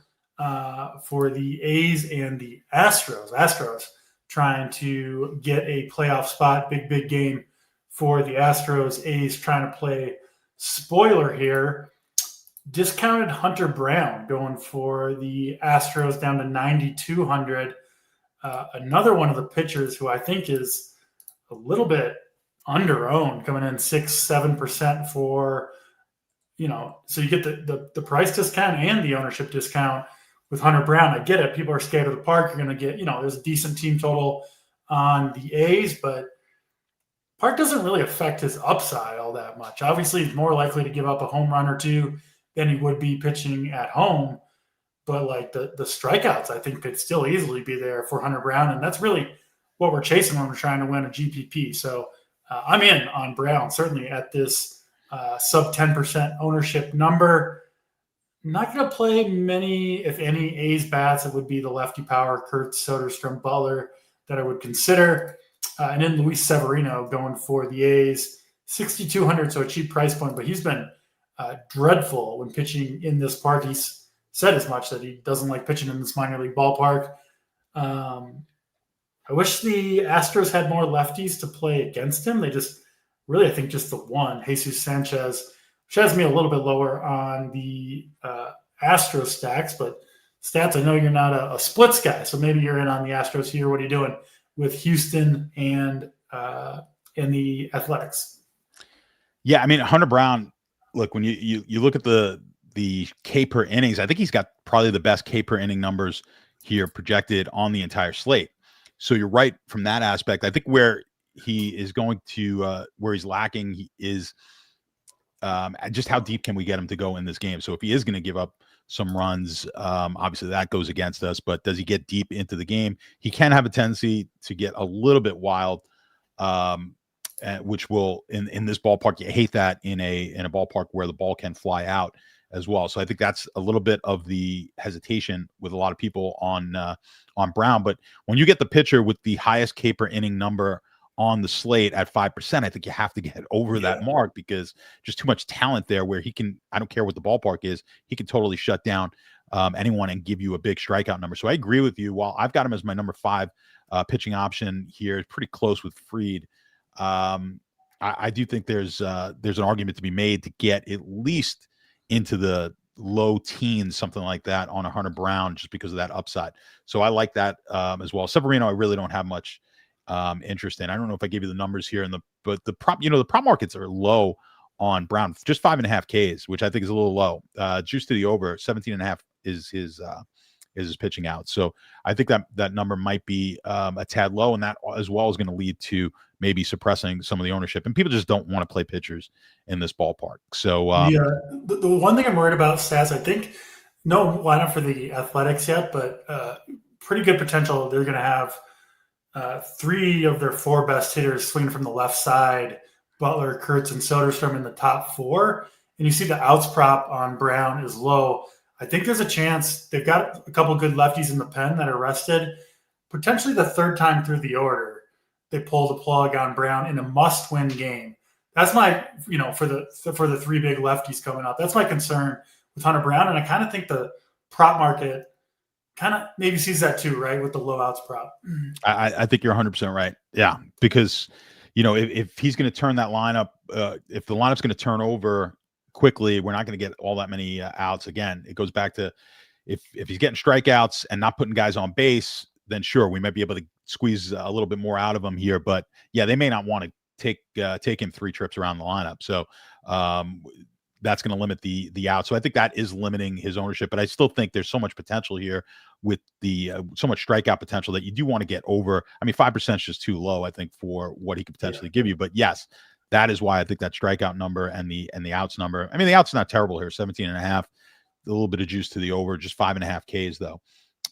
for the A's and the Astros. Astros trying to get a playoff spot. Big game for the Astros. A's trying to play spoiler here. Discounted Hunter Brown going for the Astros down to 9,200. Another one of the pitchers who I think is a little bit under-owned, coming in 6-7% for, so you get the price discount and the ownership discount with Hunter Brown. I get it. People are scared of the park. You're going to get, there's a decent team total on the A's, but park doesn't really affect his upside all that much. Obviously, he's more likely to give up a home run or two than he would be pitching at home. But like the strikeouts, I think could still easily be there for Hunter Brown. And that's really what we're chasing when we're trying to win a GPP. So I'm in on Brown, certainly at this sub 10% ownership number. I'm not going to play many, if any, A's bats. It would be the lefty power, Kurtz, Soderstrom, Butler that I would consider. And then Luis Severino going for the A's, 6,200, so a cheap price point. But he's been dreadful when pitching in this park. He's said as much that he doesn't like pitching in this minor league ballpark. I wish the Astros had more lefties to play against him. They just really, I think, just the one, Jesus Sanchez, which has me a little bit lower on the Astros stacks. But stats, I know you're not a splits guy, so maybe you're in on the Astros here. What are you doing with Houston and the Athletics? Yeah, I mean, Hunter Brown, look, when you look at the K per innings, I think he's got probably the best K per inning numbers here projected on the entire slate. So you're right from that aspect. I think where he is going to, where he's lacking is just how deep can we get him to go in this game? So if he is going to give up some runs, obviously that goes against us, but does he get deep into the game? He can have a tendency to get a little bit wild, which will in this ballpark, you hate that in a ballpark where the ball can fly out as well. So I think that's a little bit of the hesitation with a lot of people on Brown. But when you get the pitcher with the highest K per inning number on the slate at 5%, I think you have to get over that mark because just too much talent there where he can, I don't care what the ballpark is, he can totally shut down anyone and give you a big strikeout number. So I agree with you. While I've got him as my number 5 pitching option here, it's pretty close with Fried. I do think there's an argument to be made to get at least into the low teens, something like that on a Hunter Brown, just because of that upside. So I like that as well. Severino, I really don't have much interest in. I don't know if I gave you the numbers here, but the prop markets are low on Brown, just 5.5 Ks, which I think is a little low. Juice to the over, 17.5 is his pitching out. So I think that number might be a tad low, and that as well is going to lead to maybe suppressing some of the ownership. And people just don't want to play pitchers in this ballpark. So the one thing I'm worried about, Stats, I think no lineup for the Athletics yet, but pretty good potential. They're going to have 3 of their 4 best hitters swinging from the left side, Butler, Kurtz, and Soderstrom in the top 4. And you see the outs prop on Brown is low. I think there's a chance they've got a couple good lefties in the pen that are rested. Potentially the third time through the order, they pull the plug on Brown in a must-win game. That's my, for the 3 big lefties coming up. That's my concern with Hunter Brown, and I kind of think the prop market kind of maybe sees that too, right, with the low outs prop. I think you're 100% right. Yeah, because if he's going to turn that lineup, if the lineup's going to turn over quickly, we're not going to get all that many outs. Again, it goes back to if he's getting strikeouts and not putting guys on base, then sure, we might be able to squeeze a little bit more out of him here. But yeah, they may not want to take him 3 trips around the lineup. So that's going to limit the out. So I think that is limiting his ownership. But I still think there's so much potential here with the so much strikeout potential that you do want to get over. I mean, 5% is just too low, I think, for what he could potentially give you. But yes, that is why I think that strikeout number and the outs number. I mean, the outs not terrible here, 17.5, a little bit of juice to the over, just 5.5 Ks though.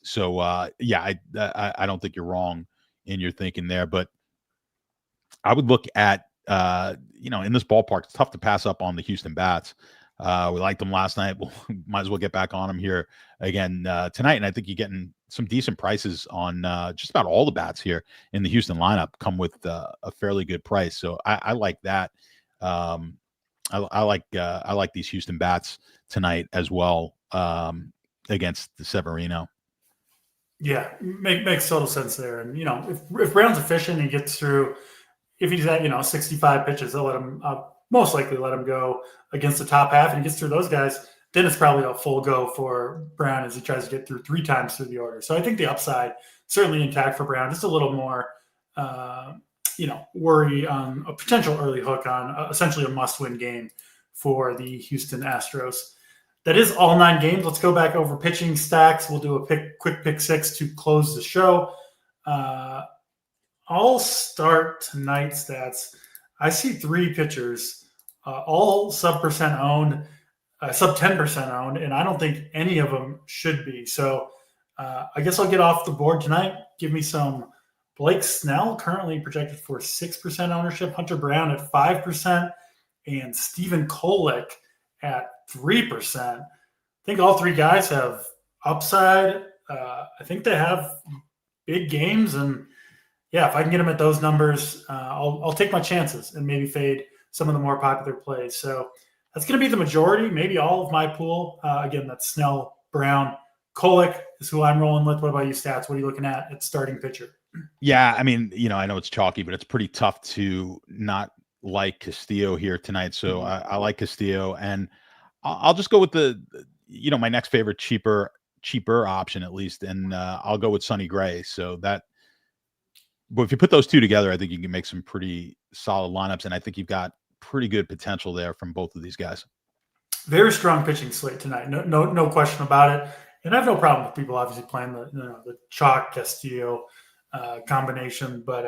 So yeah, I don't think you're wrong in your thinking there, but I would look at in this ballpark, it's tough to pass up on the Houston bats. We liked them last night. We'll might as well get back on them here again tonight. And I think you're getting some decent prices on just about all the bats here in the Houston lineup come with a fairly good price. So I like that. I like these Houston bats tonight as well against the Severino. Yeah, makes total sense there. And if Brown's efficient and he gets through, if he's at 65 pitches, they'll let him most likely let him go against the top half, and he gets through those guys. Then it's probably a full go for Brown as he tries to get through 3 times through the order. So I think the upside certainly intact for Brown. Just a little more, worry on a potential early hook on essentially a must-win game for the Houston Astros. That is all 9 games. Let's go back over pitching stacks. We'll do a quick pick 6 to close the show. I'll start tonight's stats. I see 3 pitchers, all sub 10% owned, and I don't think any of them should be. So I guess I'll get off the board tonight. Give me some Blake Snell, currently projected for 6% ownership, Hunter Brown at 5%, and Stephen Kolek at 3%. I think all 3 guys have upside. I think they have big games, and yeah, if I can get them at those numbers, I'll take my chances and maybe fade some of the more popular plays. So that's going to be the majority, maybe all of my pool. Again, that's Snell, Brown, Kolek is who I'm rolling with. What about you, Stats? What are you looking at starting pitcher? Yeah, I mean, I know it's chalky, but it's pretty tough to not like Castillo here tonight. So I like Castillo, and I'll just go with my next favorite cheaper option at least, and I'll go with Sonny Gray. So that. But if you put those 2 together, I think you can make some pretty solid lineups, and I think you've got pretty good potential there from both of these guys. Very strong pitching slate tonight, no question about it. And I have no problem with people obviously playing the chalk Castillo combination, but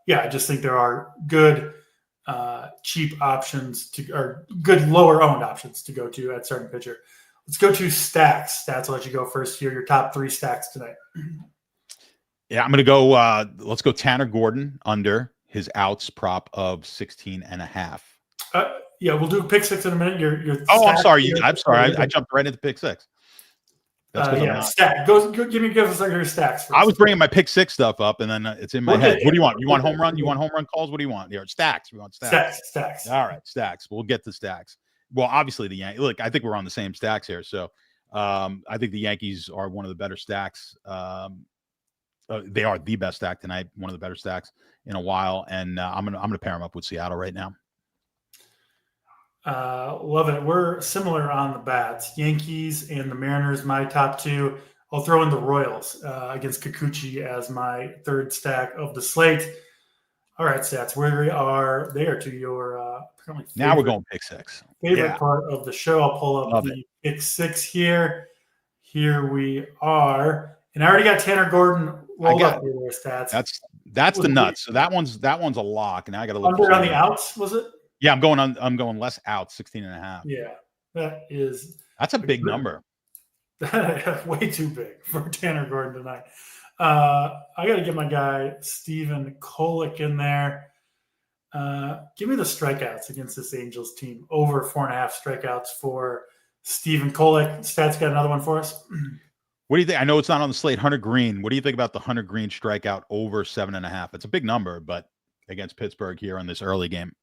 yeah, I just think there are good cheap options or good lower owned options to go to at starting pitcher. Let's go to stacks. Stats, I'll let you go first here. Your top 3 stacks tonight. Yeah, I'm going to go. Let's go Tanner Gordon under his outs prop of 16.5. Yeah, we'll do pick 6 in a minute. I'm sorry. I jumped right into pick 6. That's stack. Give us your stacks first. I was bringing my pick 6 stuff up, and then it's in my head. What do you want? You want home run? You want home run calls? What do you want? Here, stacks. We want stacks. Stacks. All right, stacks. We'll get to stacks. Well, obviously the Yankees. Look, I think we're on the same stacks here. So I think the Yankees are one of the better stacks. They are the best stack tonight, one of the better stacks in a while, and I'm gonna pair them up with Seattle right now. Love it. We're similar on the bats. Yankees and the Mariners, my top 2. I'll throw in the Royals against Kikuchi as my 3rd stack of the slate. All right, Stats, we are there to your apparently now we're going pick 6. Favorite part of the show. I'll pull up the pick 6 here. Here we are. And I already got Tanner Gordon rolled up here, Stats. That's the nuts. So that one's a lock. And now I got to look under on the outs, was it? Yeah, I'm going less outs, 16.5. Yeah, that's a big number. Way too big for Tanner Gordon tonight. I got to get my guy Stephen Kolek in there. Give me the strikeouts against this Angels team. Over 4.5 strikeouts for Stephen Kolek. Stats got another one for us. What do you think? I know it's not on the slate. Hunter Green. What do you think about the Hunter Green strikeout over 7.5? It's a big number, but against Pittsburgh here in this early game.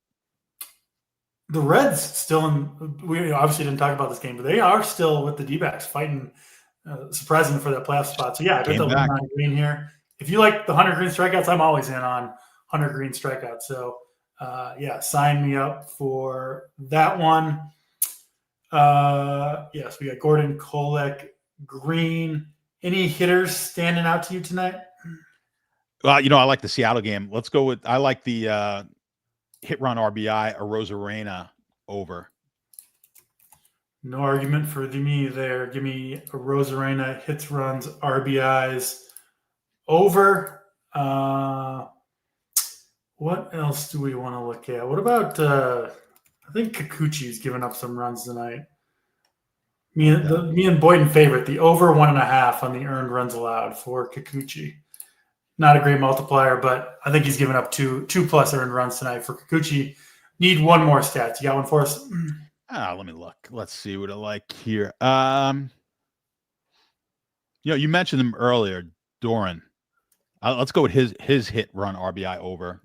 The Reds still we obviously didn't talk about this game, but they are still with the D-backs fighting, surprisingly, for that playoff spot. So yeah, I bet they'll win on Green here. If you like the Hunter Green strikeouts, I'm always in on Hunter Green strikeouts. So Sign me up for that one. Yes, we got Gordon, Kolek, Green. Any hitters standing out to you tonight? Well, I like the Seattle game. I like the hit run RBI, Arozarena over. No argument for me there. Give me a Rosarena, hits, runs, RBIs over. What else do we want to look at? What about I think Kikuchi's given up some runs tonight. Me and Boyden favorite, the over 1.5 on the earned runs allowed for Kikuchi. Not a great multiplier, but I think he's given up two plus earned runs tonight for Kikuchi. Need one more stat. You got one for us? Let me look. Let's see what I like here. You mentioned him earlier, Doran. Let's go with his hit run RBI over.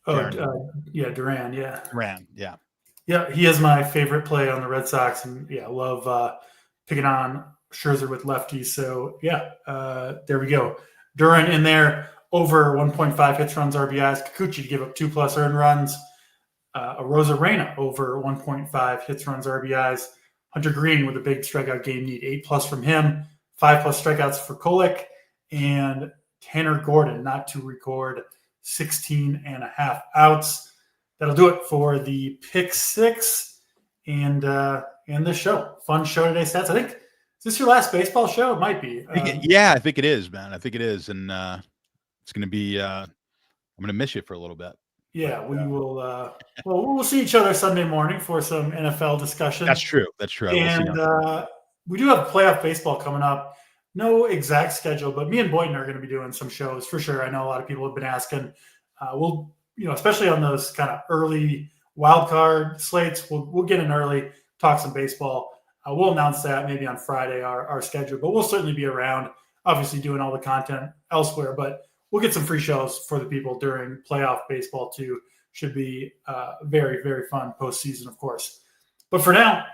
Duran, yeah. Duran, yeah. Yeah, he is my favorite play on the Red Sox, and I love picking on Scherzer with lefties. So there we go. Duran in there, over 1.5 hits, runs, RBIs. Kikuchi to give up 2 plus earned runs. Arozarena over 1.5 hits, runs, RBIs. Hunter Green with a big strikeout game, need 8 plus from him. 5 plus strikeouts for Kolek, and Tanner Gordon not to record 16.5 outs. That'll do it for the pick 6 and this show. Fun show today, Stats. I think, is this your last baseball show? It might be. I think it is, man. I think it is. And it's going to be, I'm going to miss you for a little bit. Yeah, we will. We'll see each other Sunday morning for some NFL discussion. That's true. And we do have playoff baseball coming up. No exact schedule, but me and Boyden are going to be doing some shows for sure. I know a lot of people have been asking. We'll, especially on those kind of early wild card slates, we'll get in early, talk some baseball. We'll announce that maybe on Friday, our schedule, but we'll certainly be around, obviously doing all the content elsewhere, but we'll get some free shows for the people during playoff baseball too. Should be very, very fun postseason, of course. But for now,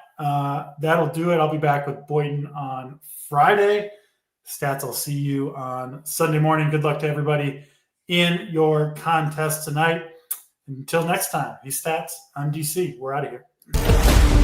that'll do it. I'll be back with Boyden on Friday. Stats, I'll see you on Sunday morning. Good luck to everybody in your contest tonight. Until next time, he's Stats. I'm DC. We're out of here.